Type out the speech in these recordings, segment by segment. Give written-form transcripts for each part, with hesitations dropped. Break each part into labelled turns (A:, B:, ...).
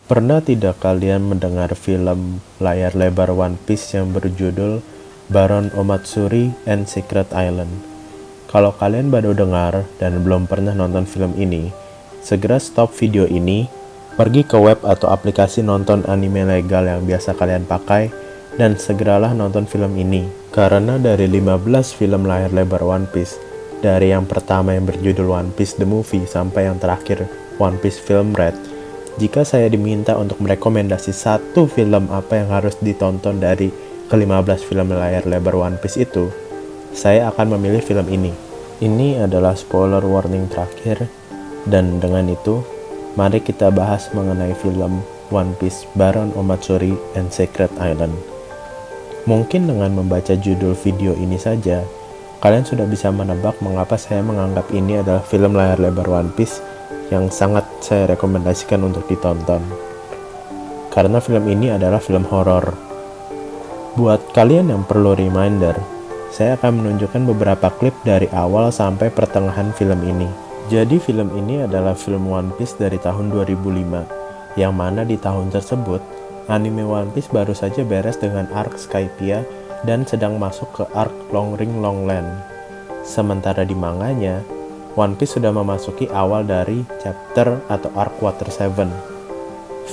A: Pernah tidak kalian mendengar film layar lebar One Piece yang berjudul Baron Omatsuri and Secret Island? Kalau kalian baru dengar dan belum pernah nonton film ini, segera stop video ini, pergi ke web atau aplikasi nonton anime legal yang biasa kalian pakai, dan segeralah nonton film ini. Karena dari 15 film layar lebar One Piece, dari yang pertama yang berjudul One Piece The Movie sampai yang terakhir One Piece Film Red, jika saya diminta untuk merekomendasi satu film apa yang harus ditonton dari ke-15 film layar lebar One Piece itu, saya akan memilih film ini. Ini adalah spoiler warning terakhir, dan dengan itu, mari kita bahas mengenai film One Piece Baron Omatsuri and Secret Island. Mungkin dengan membaca judul video ini saja, kalian sudah bisa menebak mengapa saya menganggap ini adalah film layar lebar One Piece yang sangat saya rekomendasikan untuk ditonton. Karena film ini adalah film horor. Buat kalian yang perlu reminder, saya akan menunjukkan beberapa klip dari awal sampai pertengahan film ini. Jadi film ini adalah film One Piece dari tahun 2005, yang mana di tahun tersebut, anime One Piece baru saja beres dengan arc Skypiea dan sedang masuk ke arc Long Ring Longland. Sementara di manganya, One Piece sudah memasuki awal dari chapter atau arc Water 7.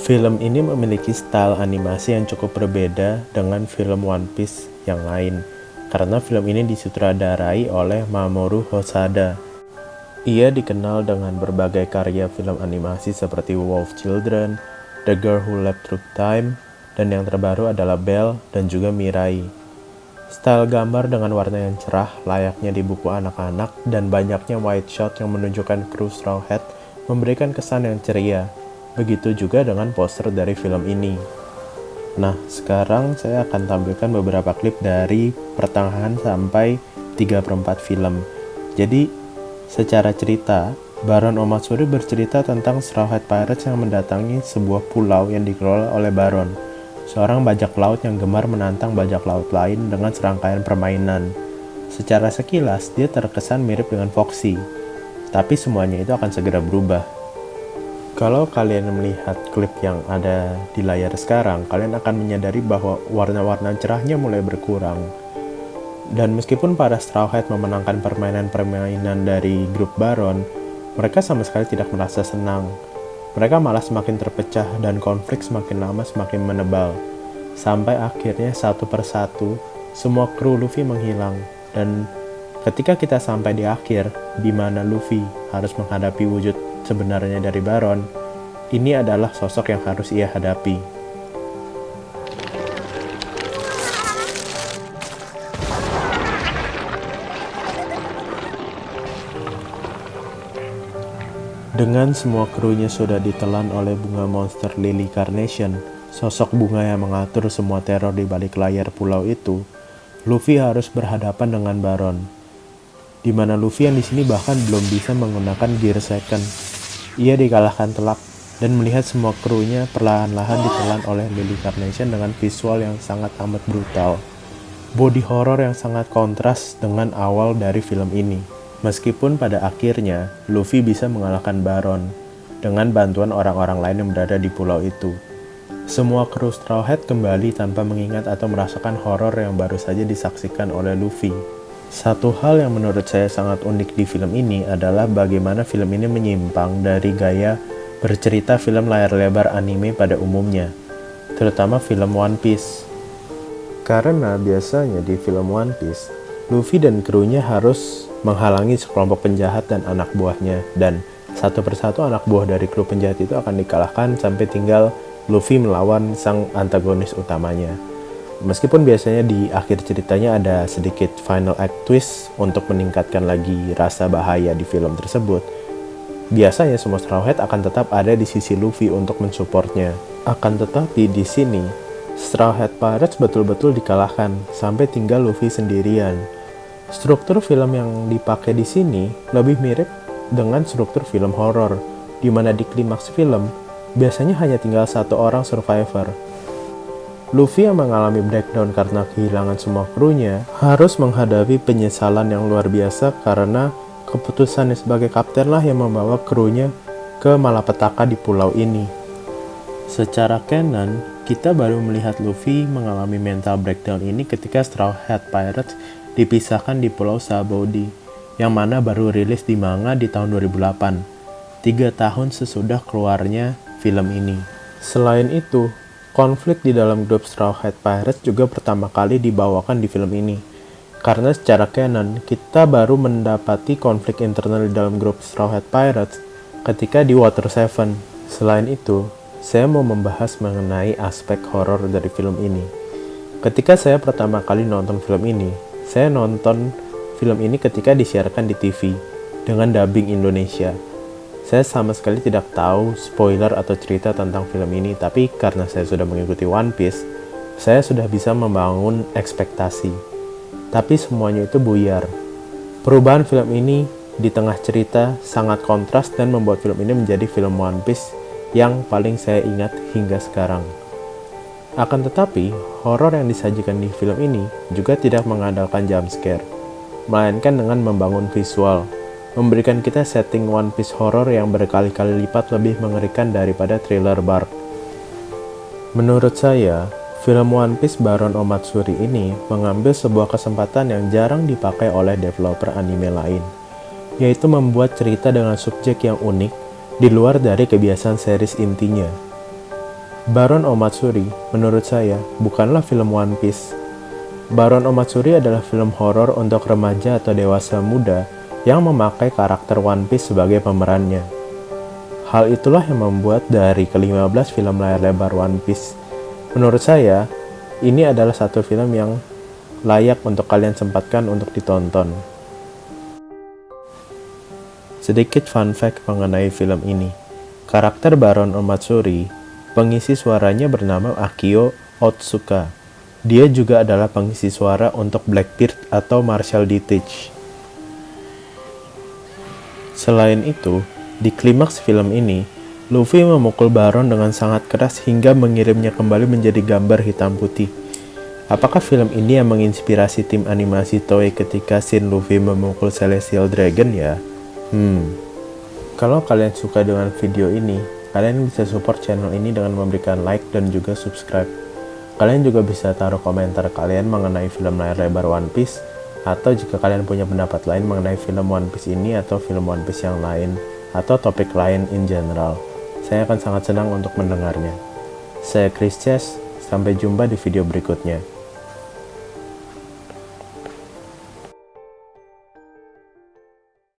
A: Film ini memiliki style animasi yang cukup berbeda dengan film One Piece yang lain, karena film ini disutradarai oleh Mamoru Hosoda. Ia dikenal dengan berbagai karya film animasi seperti Wolf Children, The Girl Who Leapt Through Time, dan yang terbaru adalah Belle dan juga Mirai. Style gambar dengan warna yang cerah layaknya di buku anak-anak dan banyaknya wide shot yang menunjukkan kru Straw Hat memberikan kesan yang ceria. Begitu juga dengan poster dari film ini. Nah, sekarang saya akan tampilkan beberapa klip dari pertengahan sampai 3/4 film. Jadi, secara cerita, Baron Omatsuri bercerita tentang Straw Hat Pirates yang mendatangi sebuah pulau yang dikelola oleh Baron, seorang bajak laut yang gemar menantang bajak laut lain dengan serangkaian permainan. Secara sekilas, dia terkesan mirip dengan Foxy, tapi semuanya itu akan segera berubah. Kalau kalian melihat klip yang ada di layar sekarang, kalian akan menyadari bahwa warna-warna cerahnya mulai berkurang. Dan meskipun para Straw Hat memenangkan permainan-permainan dari grup Baron, mereka sama sekali tidak merasa senang. Mereka malah semakin terpecah dan konflik semakin lama semakin menebal. Sampai akhirnya satu persatu, semua kru Luffy menghilang. Dan ketika kita sampai di akhir, di mana Luffy harus menghadapi wujud sebenarnya dari Baron, ini adalah sosok yang harus ia hadapi. Dengan semua krunya sudah ditelan oleh bunga monster Lily Carnation, sosok bunga yang mengatur semua teror di balik layar pulau itu, Luffy harus berhadapan dengan Baron. Di mana Luffy yang di sini bahkan belum bisa menggunakan gear second. Ia dikalahkan telak dan melihat semua krunya perlahan-lahan ditelan oleh Lily Carnation dengan visual yang sangat amat brutal. Body horror yang sangat kontras dengan awal dari film ini. Meskipun pada akhirnya, Luffy bisa mengalahkan Baron dengan bantuan orang-orang lain yang berada di pulau itu. Semua kru Straw Hat kembali tanpa mengingat atau merasakan horor yang baru saja disaksikan oleh Luffy. Satu hal yang menurut saya sangat unik di film ini adalah bagaimana film ini menyimpang dari gaya bercerita film layar lebar anime pada umumnya, terutama film One Piece. Karena biasanya di film One Piece, Luffy dan krunya harus menghalangi sekelompok penjahat dan anak buahnya, dan satu persatu anak buah dari kru penjahat itu akan dikalahkan sampai tinggal Luffy melawan sang antagonis utamanya. Meskipun biasanya di akhir ceritanya ada sedikit final act twist untuk meningkatkan lagi rasa bahaya di film tersebut, biasanya semua Straw Hat akan tetap ada di sisi Luffy untuk mensupportnya. Akan tetapi di sini, Straw Hat Pirates betul-betul dikalahkan sampai tinggal Luffy sendirian. Struktur film yang dipakai di sini lebih mirip dengan struktur film horor, di mana di klimaks film biasanya hanya tinggal satu orang survivor. Luffy yang mengalami breakdown karena kehilangan semua krunya harus menghadapi penyesalan yang luar biasa karena keputusannya sebagai kapten lah yang membawa krunya ke malapetaka di pulau ini. Secara canon, kita baru melihat Luffy mengalami mental breakdown ini ketika Straw Hat Pirates dipisahkan di Pulau Sabaody, yang mana baru rilis di manga di tahun 2008, 3 tahun sesudah keluarnya film ini. Selain itu, konflik di dalam grup Straw Hat Pirates juga pertama kali dibawakan di film ini. Karena secara canon, kita baru mendapati konflik internal di dalam grup Straw Hat Pirates ketika di Water 7. Selain itu, saya mau membahas mengenai aspek horor dari film ini. Ketika saya pertama kali nonton film ini, saya nonton film ini ketika disiarkan di TV dengan dubbing Indonesia. Saya sama sekali tidak tahu spoiler atau cerita tentang film ini, tapi karena saya sudah mengikuti One Piece, saya sudah bisa membangun ekspektasi. Tapi semuanya itu buyar. Perubahan film ini di tengah cerita sangat kontras dan membuat film ini menjadi film One Piece yang paling saya ingat hingga sekarang. Akan tetapi, horor yang disajikan di film ini juga tidak mengandalkan jump scare, melainkan dengan membangun visual, memberikan kita setting One Piece horor yang berkali-kali lipat lebih mengerikan daripada thriller Bark. Menurut saya, film One Piece Baron Omatsuri ini mengambil sebuah kesempatan yang jarang dipakai oleh developer anime lain, yaitu membuat cerita dengan subjek yang unik di luar dari kebiasaan series intinya. Baron Omatsuri, menurut saya, bukanlah film One Piece. Baron Omatsuri adalah film horor untuk remaja atau dewasa muda yang memakai karakter One Piece sebagai pemerannya. Hal itulah yang membuat dari ke-15 film layar lebar One Piece, menurut saya, ini adalah satu film yang layak untuk kalian sempatkan untuk ditonton. Sedikit fun fact mengenai film ini. Karakter Baron Omatsuri, pengisi suaranya bernama Akio Otsuka. Dia juga adalah pengisi suara untuk Blackbeard atau Marshall D. Teach. Selain itu, di klimaks film ini, Luffy memukul Baron dengan sangat keras hingga mengirimnya kembali menjadi gambar hitam putih. Apakah film ini yang menginspirasi tim animasi Toei ketika scene Luffy memukul Celestial Dragon ya? Kalau kalian suka dengan video ini, kalian bisa support channel ini dengan memberikan like dan juga subscribe. Kalian juga bisa taruh komentar kalian mengenai film layar lebar One Piece, atau jika kalian punya pendapat lain mengenai film One Piece ini atau film One Piece yang lain, atau topik lain in general. Saya akan sangat senang untuk mendengarnya. Saya Chris Chess, sampai jumpa di video berikutnya.